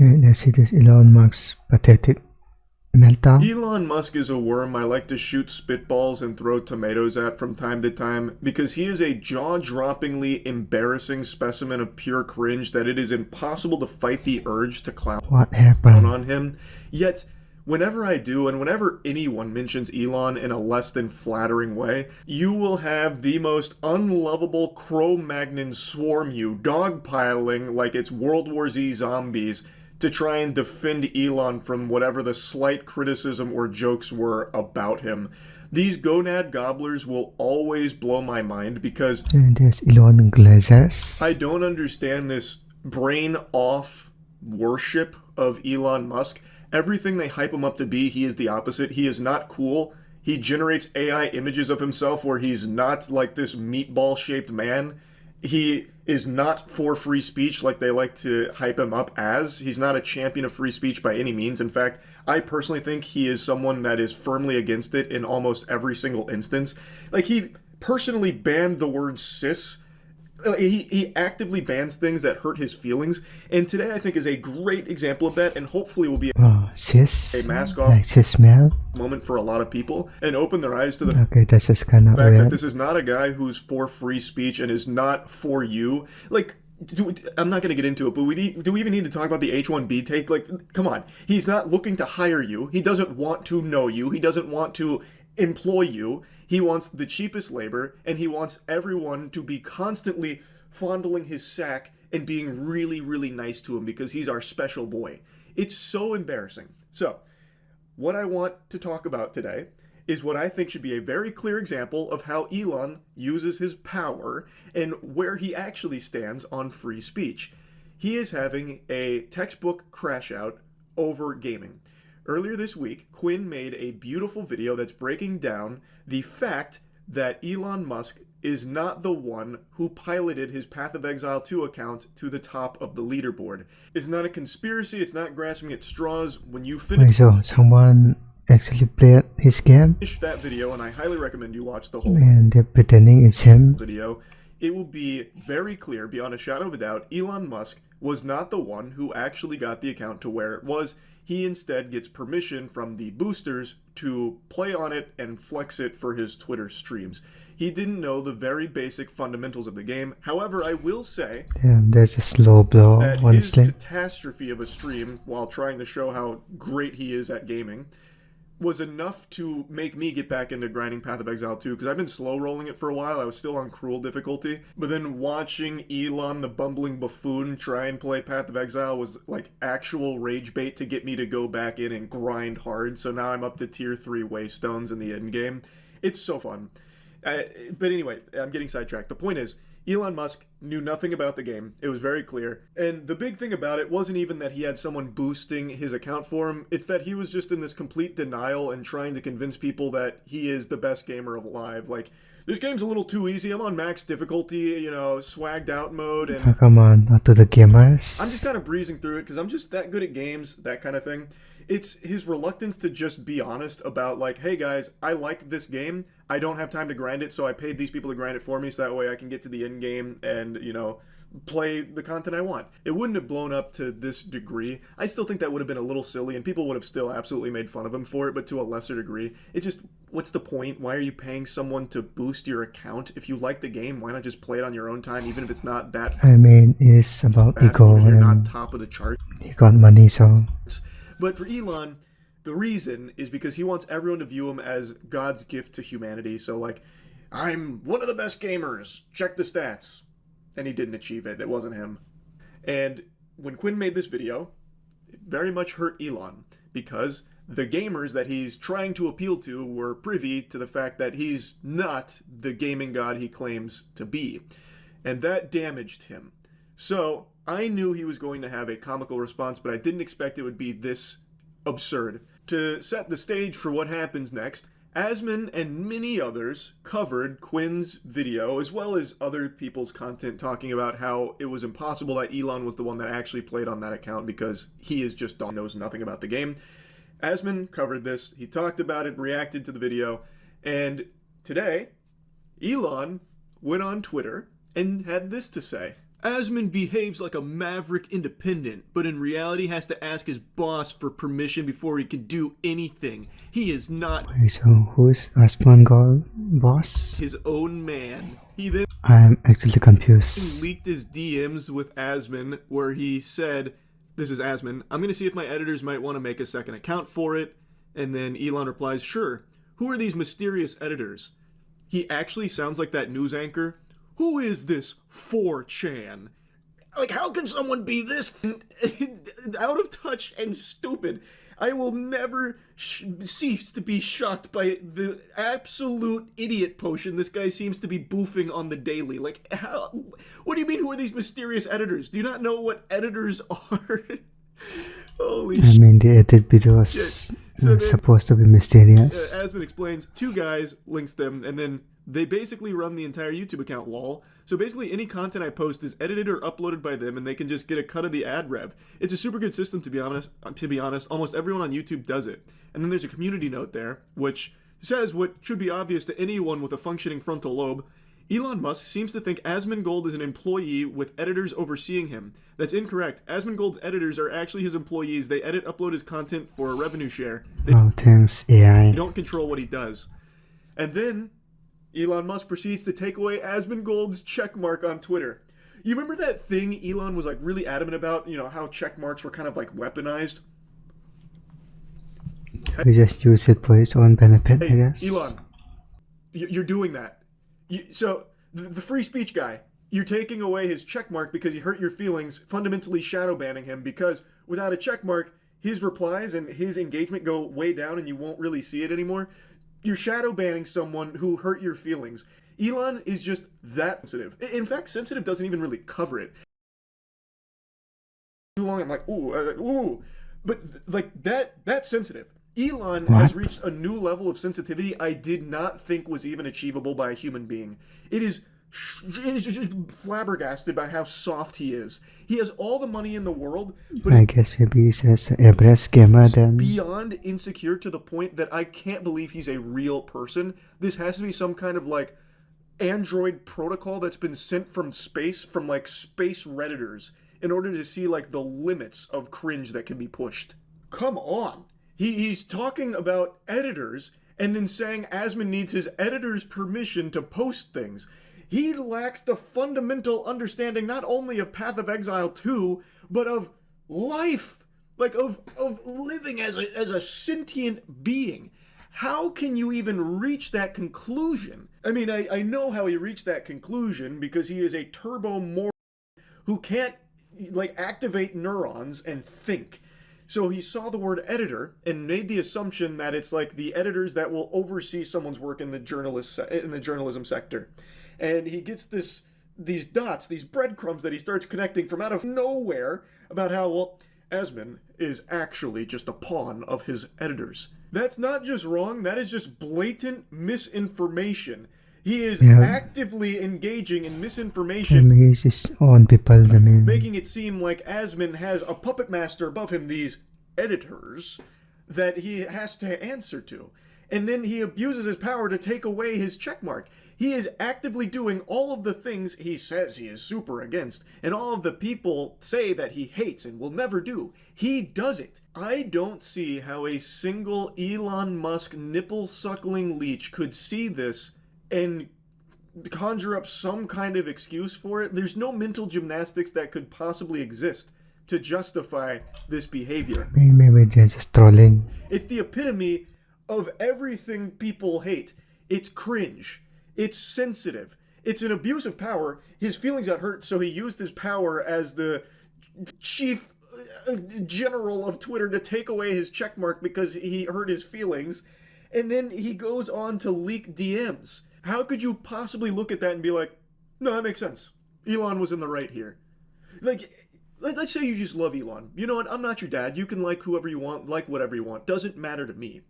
Let's see this Elon Musk's pathetic meltdown. Elon Musk is a worm I like to shoot spitballs and throw tomatoes at from time to time because he is a jaw-droppingly embarrassing specimen of pure cringe that it is impossible to fight the urge to clown What happened? on him. Yet, whenever I do, and whenever anyone mentions Elon in a less than flattering way, you will have the most unlovable Cro-Magnon swarm you, dogpiling like it's World War Z zombies, to try and defend Elon from whatever the slight criticism or jokes were about him. These gonad gobblers will always blow my mind because There's Elon Glazers. I don't understand this brain-off worship of Elon Musk. Everything they hype him up to be, he is the opposite. He is not cool. He generates AI images of himself where he's not like this meatball-shaped man. He is not for free speech like they like to hype him up as. He's not a champion of free speech by any means. In fact, I personally think he is someone that is firmly against it in almost every single instance. Like, he personally banned the word cis. He actively bans things that hurt his feelings, and today I think is a great example of that, and hopefully will be Cis? a mask-off Like cis smell? moment for a lot of people, and open their eyes to the Okay, this is kind of fact that weird. this is not a guy who's for free speech and is not for you. Like, I'm not going to get into it, but do we even need to talk about the H-1B take? Like, come on. He's not looking to hire you. He doesn't want to know you. He doesn't want to employ you. He wants the cheapest labor, and he wants everyone to be constantly fondling his sack and being really, really nice to him because he's our special boy. It's so embarrassing. So, what I want to talk about today is what I think should be a very clear example of how Elon uses his power and where he actually stands on free speech. He is having a textbook crash out over gaming. Earlier this week, Quinn made a beautiful video that's breaking down the fact that Elon Musk is not the one who piloted his Path of Exile 2 account to the top of the leaderboard. It's not a conspiracy, it's not grasping at straws. When you Wait, finish so someone actually played his game? that video, and I highly recommend you watch the whole And they're pretending it's him? video, it will be very clear, beyond a shadow of a doubt, Elon Musk was not the one who actually got the account to where it was. He instead gets permission from the boosters to play on it and flex it for his Twitter streams. He didn't know the very basic fundamentals of the game. However, I will say Damn, that's a slow blow, that his honestly. catastrophe of a stream while trying to show how great he is at gaming was enough to make me get back into grinding Path of Exile 2, because I've been slow rolling it for a while. I was still on cruel difficulty, but then watching Elon the bumbling buffoon try and play Path of Exile was like actual rage bait to get me to go back in and grind hard. So now I'm up to tier 3 waystones in the end game. It's so fun. But anyway, I'm getting sidetracked. The point is, Elon Musk knew nothing about the game. It was very clear. And the big thing about it wasn't even that he had someone boosting his account for him. It's that he was just in this complete denial and trying to convince people that he is the best gamer alive. Like, this game's a little too easy. I'm on max difficulty, you know, swagged out mode. And Oh, come on, not to the gamers. I'm just kind of breezing through it because I'm just that good at games, that kind of thing. It's his reluctance to just be honest about, like, hey guys, I like this game. I don't have time to grind it, so I paid these people to grind it for me so that way I can get to the end game and, you know, play the content I want. It wouldn't have blown up to this degree. I still think that would have been a little silly, and people would have still absolutely made fun of him for it, but to a lesser degree. It just, what's the point? Why are you paying someone to boost your account? If you like the game, why not just play it on your own time, even if it's not that fast, I mean, it's about ego if you're not and top of the chart? he got money, so... But for Elon, the reason is because he wants everyone to view him as God's gift to humanity. So, like, I'm one of the best gamers. Check the stats. And he didn't achieve it. It wasn't him. And when Quinn made this video, it very much hurt Elon because the gamers that he's trying to appeal to were privy to the fact that he's not the gaming god he claims to be. And that damaged him. So I knew he was going to have a comical response, but I didn't expect it would be this absurd. To set the stage for what happens next, Asman and many others covered Quinn's video, as well as other people's content talking about how it was impossible that Elon was the one that actually played on that account because he is just knows nothing about the game. Asman covered this, he talked about it, reacted to the video, and today, Elon went on Twitter and had this to say. Asmund behaves like a maverick independent, but in reality has to ask his boss for permission before he can do anything. He is not Wait, so who's Asmongold boss? his own man. He then I'm actually confused. leaked his DMs with Asmund where he said, this is Asmund, I'm going to see if my editors might want to make a second account for it. And then Elon replies, sure. Who are these mysterious editors? He actually sounds like that news anchor. Who is this 4chan? Like, how can someone be this out of touch and stupid? I will never cease to be shocked by the absolute idiot potion this guy seems to be boofing on the daily. Like, how? What do you mean, who are these mysterious editors? Do you not know what editors are? Holy shit. I mean, the edit videos So supposed to be mysterious. Asmund explains, two guys, links them, and then they basically run the entire YouTube account, lol. So basically any content I post is edited or uploaded by them, and they can just get a cut of the ad rev. It's a super good system, to be honest. Almost everyone on YouTube does it. And then there's a community note there, which says what should be obvious to anyone with a functioning frontal lobe. Elon Musk seems to think Asmongold is an employee with editors overseeing him. That's incorrect. Asmongold's editors are actually his employees. They edit, upload his content for a revenue share. They Thanks, AI. don't control what he does. And then Elon Musk proceeds to take away Asmongold's checkmark on Twitter. You remember that thing Elon was like really adamant about? You know, how checkmarks were kind of like weaponized? We just use it for his own benefit, I Hey, guess. Elon, you're doing that. So, the free speech guy, you're taking away his checkmark because he hurt your feelings, fundamentally shadow banning him, because without a checkmark, his replies and his engagement go way down and you won't really see it anymore. You're shadow banning someone who hurt your feelings. Elon is just that sensitive. In fact, sensitive doesn't even really cover it. Too long, I'm like, ooh. But like that's sensitive. Elon has reached a new level of sensitivity I did not think was even achievable by a human being. It is just flabbergasted by how soft he is. He has all the money in the world, but I guess maybe he's just a breast gamer then. beyond insecure to the point that I can't believe he's a real person. This has to be some kind of like Android protocol that's been sent from space, from like space redditors, in order to see like the limits of cringe that can be pushed. Come on. He's talking about editors and then saying Asmund needs his editor's permission to post things. He lacks the fundamental understanding not only of Path of Exile 2, but of life. Like, of living as a sentient being. How can you even reach that conclusion? I mean, I know how he reached that conclusion because he is a turbo moron who can't, like, activate neurons and think. So he saw the word editor and made the assumption that it's like the editors that will oversee someone's work in the journalism sector. And he gets these dots, these breadcrumbs that he starts connecting from out of nowhere about how, well, Asmund is actually just a pawn of his editors. That's not just wrong, that is just blatant misinformation. He is actively engaging in misinformation. He's his own people, Making it seem like Asmund has a puppet master above him, these editors, that he has to answer to. And then he abuses his power to take away his checkmark. He is actively doing all of the things he says he is super against, and all of the people say that he hates and will never do. He does it. I don't see how a single Elon Musk nipple-suckling leech could see this and conjure up some kind of excuse for it. There's no mental gymnastics that could possibly exist to justify this behavior. Maybe they're just trolling. It's the epitome of everything people hate. It's cringe. It's sensitive. It's an abuse of power. His feelings got hurt, so he used his power as the chief general of Twitter to take away his checkmark because he hurt his feelings. And then he goes on to leak DMs. How could you possibly look at that and be like, no, that makes sense. Elon was in the right here. Like, let's say you just love Elon. You know what? I'm not your dad. You can like whoever you want, like whatever you want. Doesn't matter to me.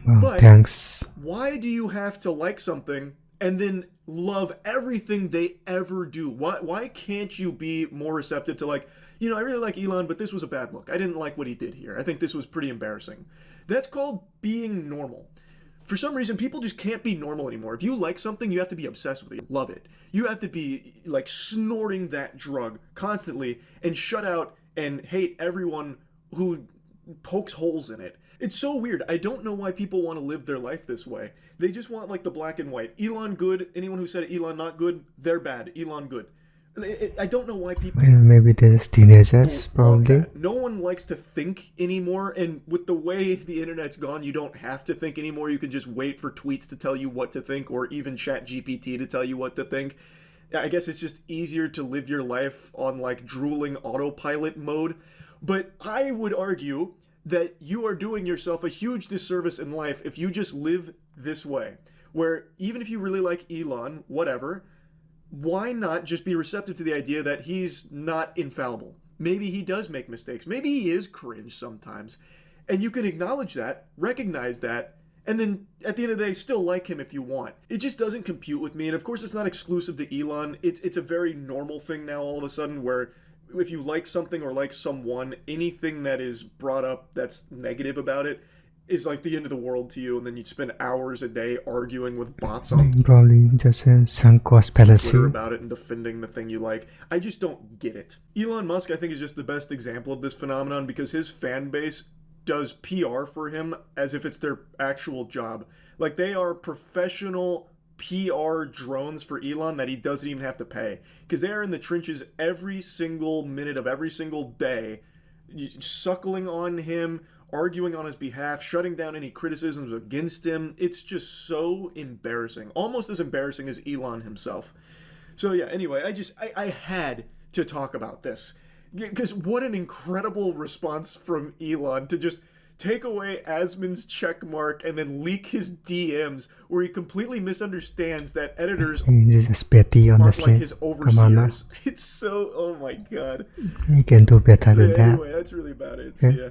Well, but thanks. Why do you have to like something and then love everything they ever do? Why can't you be more receptive to like, you know, I really like Elon, but this was a bad look. I didn't like what he did here. I think this was pretty embarrassing. That's called being normal. For some reason, people just can't be normal anymore. If you like something, you have to be obsessed with it. Love it. You have to be like snorting that drug constantly and shut out and hate everyone who pokes holes in it. It's so weird. I don't know why people want to live their life this way. They just want like the black and white. Elon good. Anyone who said Elon not good, they're bad. Elon good. I don't know why people. Well, maybe there's teenagers, probably. No one likes to think anymore, and with the way the internet's gone, you don't have to think anymore. You can just wait for tweets to tell you what to think, or even chat GPT to tell you what to think. I guess it's just easier to live your life on like drooling autopilot mode. But I would argue that you are doing yourself a huge disservice in life if you just live this way, where even if you really like Elon, whatever, why not just be receptive to the idea that he's not infallible? Maybe he does make mistakes. Maybe he is cringe sometimes. And you can acknowledge that, recognize that, and then at the end of the day, still like him if you want. It just doesn't compute with me. And of course, it's not exclusive to Elon. It's a very normal thing now all of a sudden where if you like something or like someone, anything that is brought up that's negative about it is like the end of the world to you, and then you spend hours a day arguing with bots on Probably just a sunk cost fallacy. Twitter about it and defending the thing you like. I just don't get it. Elon Musk, I think, is just the best example of this phenomenon because his fan base does PR for him as if it's their actual job. Like, they are professional PR drones for Elon that he doesn't even have to pay because they are in the trenches every single minute of every single day, suckling on him, arguing on his behalf, shutting down any criticisms against him. It's just so embarrassing. Almost as embarrassing as Elon himself. So yeah, anyway, I had to talk about this. Because what an incredible response from Elon to just take away Asmon's check mark and then leak his DMs where he completely misunderstands that editors This is petty, aren't honestly. like his overseers. It's so, oh my god. You can do better than that. Anyway, that's really about it. Yeah. So, yeah.